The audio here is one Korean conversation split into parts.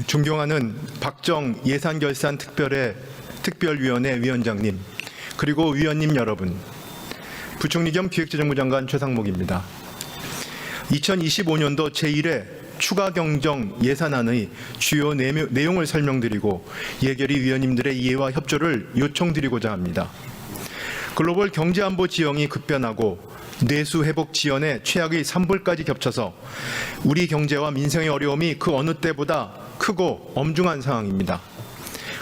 존경하는 박정 예산결산특별위원회 위원장님, 그리고 위원님 여러분, 부총리 겸 기획재정부 장관 최상목입니다. 2025년도 제1회 추가경정 예산안의 주요 내용을 설명드리고 예결위 위원님들의 이해와 협조를 요청드리고자 합니다. 글로벌 경제안보 지형이 급변하고 내수 회복 지연의 최악의 산불까지 겹쳐서 우리 경제와 민생의 어려움이 그 어느 때보다 크고 엄중한 상황입니다.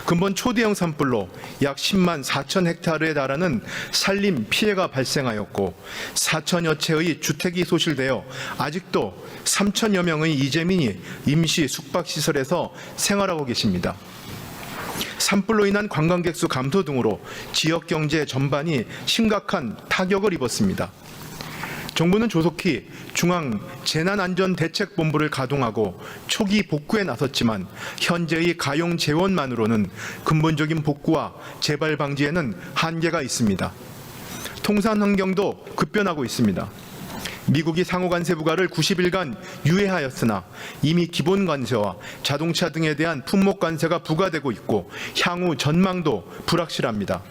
근본 초대형 산불로 약 10만 4천 헥타르에 달하는 산림 피해가 발생하였고 4천여 채의 주택이 소실되어 아직도 3천여 명의 이재민이 임시 숙박시설에서 생활하고 계십니다. 산불로 인한 관광객 수 감소 등으로 지역 경제 전반이 심각한 타격을 입었습니다. 정부는 조속히 중앙재난안전대책본부를 가동하고 초기 복구에 나섰지만 현재의 가용 재원만으로는 근본적인 복구와 재발 방지에는 한계가 있습니다. 통산 환경도 급변하고 있습니다. 미국이 상호관세 부과를 90일간 유예하였으나 이미 기본관세와 자동차 등에 대한 품목관세가 부과되고 있고 향후 전망도 불확실합니다.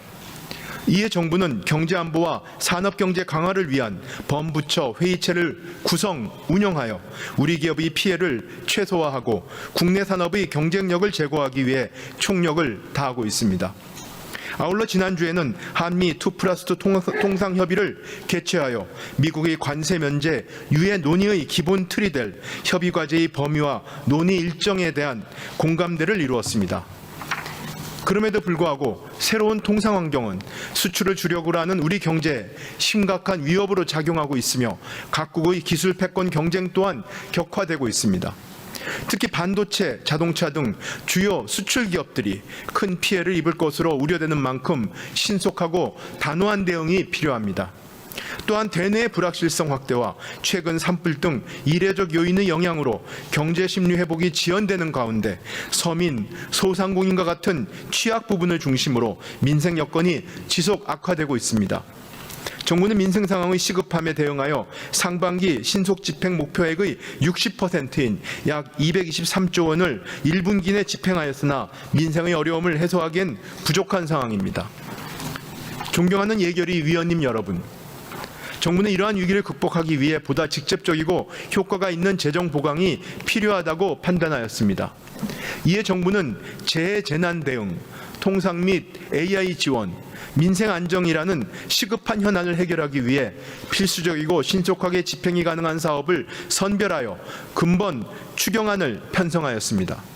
이에 정부는 경제안보와 산업경제 강화를 위한 범부처 회의체를 구성, 운영하여 우리 기업의 피해를 최소화하고 국내 산업의 경쟁력을 제고하기 위해 총력을 다하고 있습니다. 아울러 지난주에는 한미 2+2 통상협의를 개최하여 미국의 관세 면제 유예 논의의 기본 틀이 될 협의과제의 범위와 논의 일정에 대한 공감대를 이루었습니다. 그럼에도 불구하고 새로운 통상 환경은 수출을 주력으로 하는 우리 경제에 심각한 위협으로 작용하고 있으며 각국의 기술 패권 경쟁 또한 격화되고 있습니다. 특히 반도체, 자동차 등 주요 수출 기업들이 큰 피해를 입을 것으로 우려되는 만큼 신속하고 단호한 대응이 필요합니다. 또한 대내의 불확실성 확대와 최근 산불 등 이례적 요인의 영향으로 경제 심리 회복이 지연되는 가운데 서민, 소상공인과 같은 취약 부분을 중심으로 민생 여건이 지속 악화되고 있습니다. 정부는 민생 상황의 시급함에 대응하여 상반기 신속 집행 목표액의 60%인 약 223조 원을 1분기 내 집행하였으나 민생의 어려움을 해소하기엔 부족한 상황입니다. 존경하는 예결위 위원님 여러분, 정부는 이러한 위기를 극복하기 위해 보다 직접적이고 효과가 있는 재정 보강이 필요하다고 판단하였습니다. 이에 정부는 재해재난 대응, 통상 및 AI 지원, 민생 안정이라는 시급한 현안을 해결하기 위해 필수적이고 신속하게 집행이 가능한 사업을 선별하여 근본 추경안을 편성하였습니다.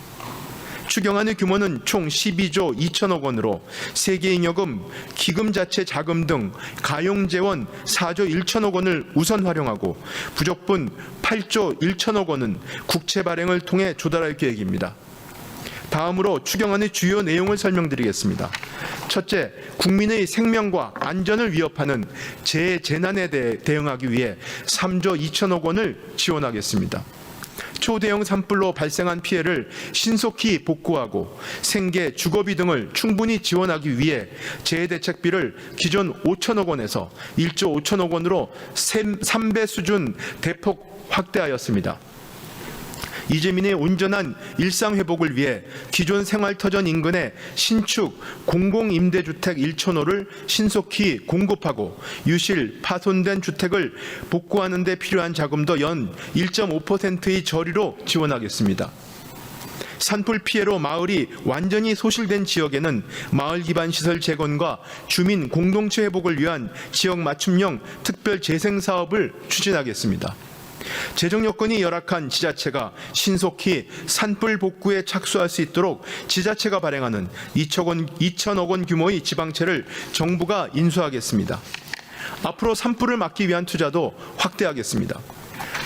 추경안의 규모는 총 12조 2천억 원으로 세계잉여금, 기금 자체 자금 등 가용재원 4조 1천억 원을 우선 활용하고 부족분 8조 1천억 원은 국채 발행을 통해 조달할 계획입니다. 다음으로 추경안의 주요 내용을 설명드리겠습니다. 첫째, 국민의 생명과 안전을 위협하는 재해재난에 대해 대응하기 위해 3조 2천억 원을 지원하겠습니다. 초대형 산불로 발생한 피해를 신속히 복구하고 생계, 주거비 등을 충분히 지원하기 위해 재해대책비를 기존 5천억 원에서 1조 5천억 원으로 3배 수준 대폭 확대하였습니다. 이재민의 온전한 일상회복을 위해 기존 생활터전 인근에 신축 공공임대주택 1,000호를 신속히 공급하고 유실, 파손된 주택을 복구하는 데 필요한 자금도 연 1.5%의 저리로 지원하겠습니다. 산불 피해로 마을이 완전히 소실된 지역에는 마을 기반 시설 재건과 주민 공동체 회복을 위한 지역 맞춤형 특별 재생 사업을 추진하겠습니다. 재정 여건이 열악한 지자체가 신속히 산불 복구에 착수할 수 있도록 지자체가 발행하는 2천억 원 규모의 지방채를 정부가 인수하겠습니다. 앞으로 산불을 막기 위한 투자도 확대하겠습니다.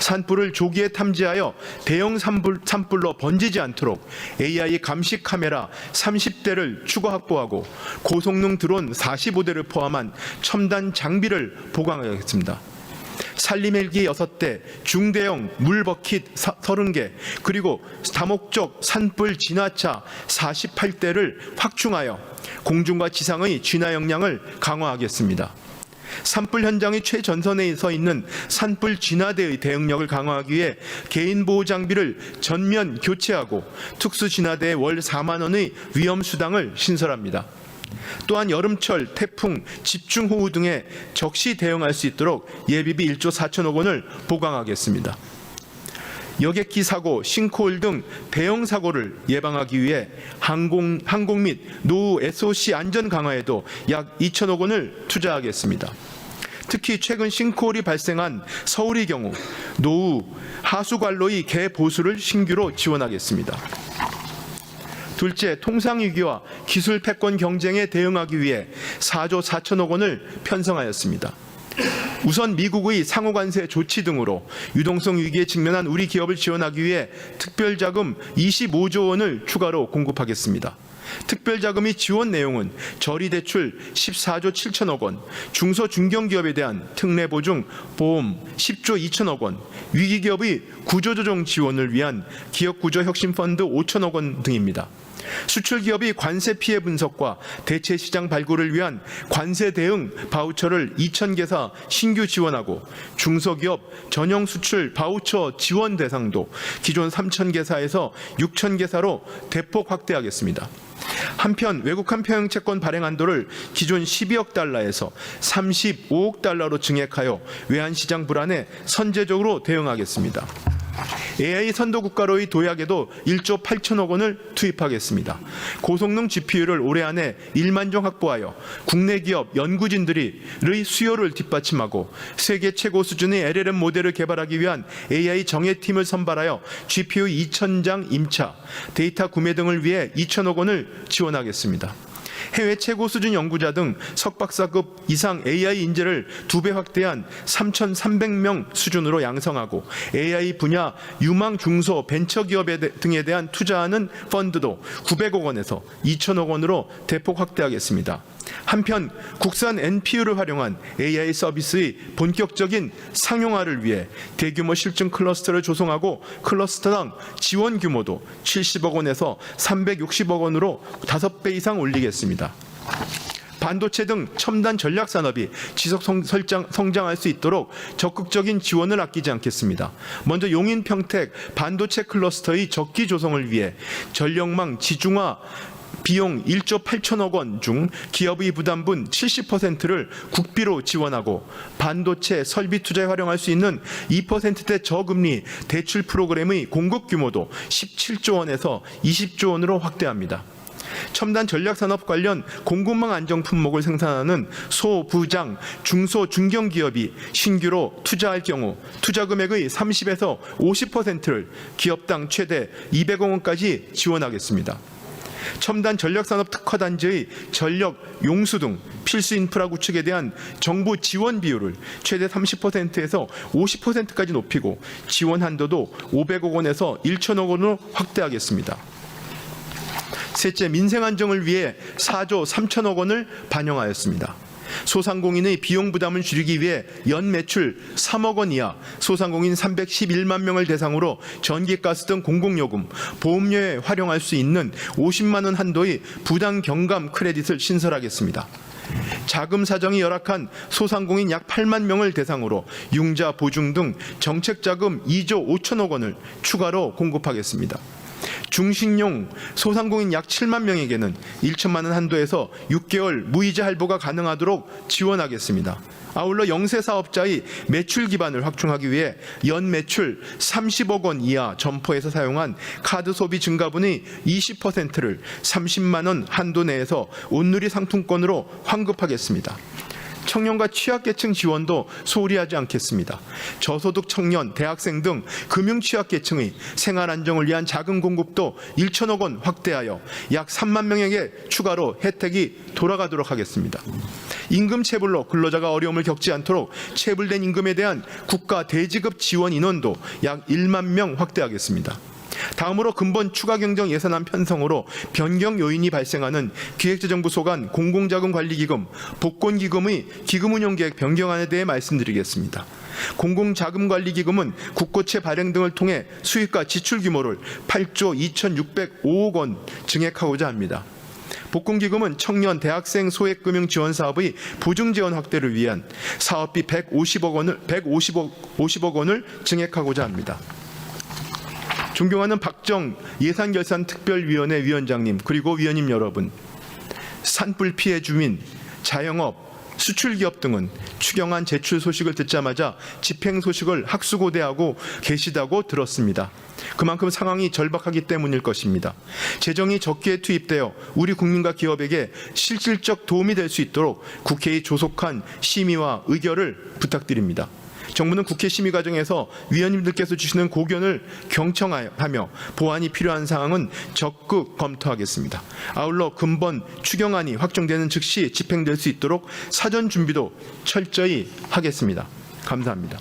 산불을 조기에 탐지하여 대형 산불로 번지지 않도록 AI 감시 카메라 30대를 추가 확보하고 고성능 드론 45대를 포함한 첨단 장비를 보강하겠습니다. 산림 헬기 6대, 중대형 물버킷 30개, 그리고 다목적 산불 진화차 48대를 확충하여 공중과 지상의 진화 역량을 강화하겠습니다. 산불 현장의 최전선에 서 있는 산불 진화대의 대응력을 강화하기 위해 개인 보호 장비를 전면 교체하고 특수 진화대에 월 4만 원의 위험 수당을 신설합니다. 또한 여름철, 태풍, 집중호우 등에 적시 대응할 수 있도록 예비비 1조 4천억 원을 보강하겠습니다. 여객기 사고, 싱크홀 등 대형 사고를 예방하기 위해 항공 및 노후 SOC 안전 강화에도 약 2천억 원을 투자하겠습니다. 특히 최근 싱크홀이 발생한 서울의 경우 노후 하수관로의 개보수를 신규로 지원하겠습니다. 둘째, 통상위기와 기술 패권 경쟁에 대응하기 위해 4조 4천억 원을 편성하였습니다. 우선 미국의 상호관세 조치 등으로 유동성 위기에 직면한 우리 기업을 지원하기 위해 특별자금 25조 원을 추가로 공급하겠습니다. 특별자금의 지원 내용은 저리대출 14조 7천억 원, 중소중견기업에 대한 특례보증 보험 10조 2천억 원, 위기기업의 구조조정 지원을 위한 기업구조혁신펀드 5천억 원 등입니다. 수출기업의 관세 피해 분석과 대체 시장 발굴을 위한 관세 대응 바우처를 2,000개사 신규 지원하고 중소기업 전용 수출 바우처 지원 대상도 기존 3,000개사에서 6,000개사로 대폭 확대하겠습니다. 한편 외국한 평형 채권 발행 한도를 기존 12억 달러에서 35억 달러로 증액하여 외환시장 불안에 선제적으로 대응하겠습니다. AI 선도 국가로의 도약에도 1조 8천억 원을 투입하겠습니다. 고성능 GPU를 올해 안에 1만 종 확보하여 국내 기업 연구진들의 수요를 뒷받침하고 세계 최고 수준의 LLM 모델을 개발하기 위한 AI 정예팀을 선발하여 GPU 2,000장 임차, 데이터 구매 등을 위해 2천억 원을 지원하겠습니다. 해외 최고 수준 연구자 등 석박사급 이상 AI 인재를 2배 확대한 3,300명 수준으로 양성하고 AI 분야 유망 중소 벤처기업 등에 대한 투자하는 펀드도 900억 원에서 2천억 원으로 대폭 확대하겠습니다. 한편 국산 NPU를 활용한 AI 서비스의 본격적인 상용화를 위해 대규모 실증 클러스터를 조성하고 클러스터당 지원 규모도 70억 원에서 360억 원으로 5배 이상 올리겠습니다. 반도체 등 첨단 전략 산업이 지속 성장할 수 있도록 적극적인 지원을 아끼지 않겠습니다. 먼저 용인 평택 반도체 클러스터의 적기 조성을 위해 전력망 지중화 비용 1조 8천억 원 중 기업의 부담분 70%를 국비로 지원하고 반도체 설비 투자에 활용할 수 있는 2%대 저금리 대출 프로그램의 공급 규모도 17조 원에서 20조 원으로 확대합니다. 첨단 전략산업 관련 공급망 안정 품목을 생산하는 소부장, 중소, 중견기업이 신규로 투자할 경우 투자 금액의 30에서 50%를 기업당 최대 200억 원까지 지원하겠습니다. 첨단 전략산업 특화단지의 전력, 용수 등 필수 인프라 구축에 대한 정부 지원 비율을 최대 30%에서 50%까지 높이고 지원 한도도 500억 원에서 1천억 원으로 확대하겠습니다. 셋째, 민생 안정을 위해 4조 3천억 원을 반영하였습니다. 소상공인의 비용 부담을 줄이기 위해 연 매출 3억 원 이하 소상공인 311만 명을 대상으로 전기가스 등 공공요금, 보험료에 활용할 수 있는 50만 원 한도의 부당 경감 크레딧을 신설하겠습니다. 자금 사정이 열악한 소상공인 약 8만 명을 대상으로 융자 보증 등 정책자금 2조 5천억 원을 추가로 공급하겠습니다. 중신용 소상공인 약 7만 명에게는 1천만 원 한도에서 6개월 무이자 할부가 가능하도록 지원하겠습니다. 아울러 영세 사업자의 매출 기반을 확충하기 위해 연 매출 30억 원 이하 점포에서 사용한 카드 소비 증가분의 20%를 30만 원 한도 내에서 온누리 상품권으로 환급하겠습니다. 청년과 취약계층 지원도 소홀히 하지 않겠습니다. 저소득 청년, 대학생 등 금융 취약계층의 생활 안정을 위한 자금 공급도 1천억 원 확대하여 약 3만 명에게 추가로 혜택이 돌아가도록 하겠습니다. 임금 체불로 근로자가 어려움을 겪지 않도록 체불된 임금에 대한 국가 대지급 지원 인원도 약 1만 명 확대하겠습니다. 다음으로 근본 추가 경정 예산안 편성으로 변경 요인이 발생하는 기획재정부 소관 공공자금관리기금, 복권기금의 기금운용계획 변경안에 대해 말씀드리겠습니다. 공공자금관리기금은 국고채 발행 등을 통해 수익과 지출 규모를 8조 2,605억 원 증액하고자 합니다. 복권기금은 청년 대학생 소액금융 지원 사업의 보증 지원 확대를 위한 사업비 150억 원을 증액하고자 합니다. 존경하는 박정 예산결산특별위원회 위원장님, 그리고 위원님 여러분, 산불 피해 주민, 자영업, 수출기업 등은 추경안 제출 소식을 듣자마자 집행 소식을 학수고대하고 계시다고 들었습니다. 그만큼 상황이 절박하기 때문일 것입니다. 재정이 적기에 투입되어 우리 국민과 기업에게 실질적 도움이 될 수 있도록 국회의 조속한 심의와 의결을 부탁드립니다. 정부는 국회 심의 과정에서 위원님들께서 주시는 고견을 경청하며 보완이 필요한 사항은 적극 검토하겠습니다. 아울러 근본 추경안이 확정되는 즉시 집행될 수 있도록 사전 준비도 철저히 하겠습니다. 감사합니다.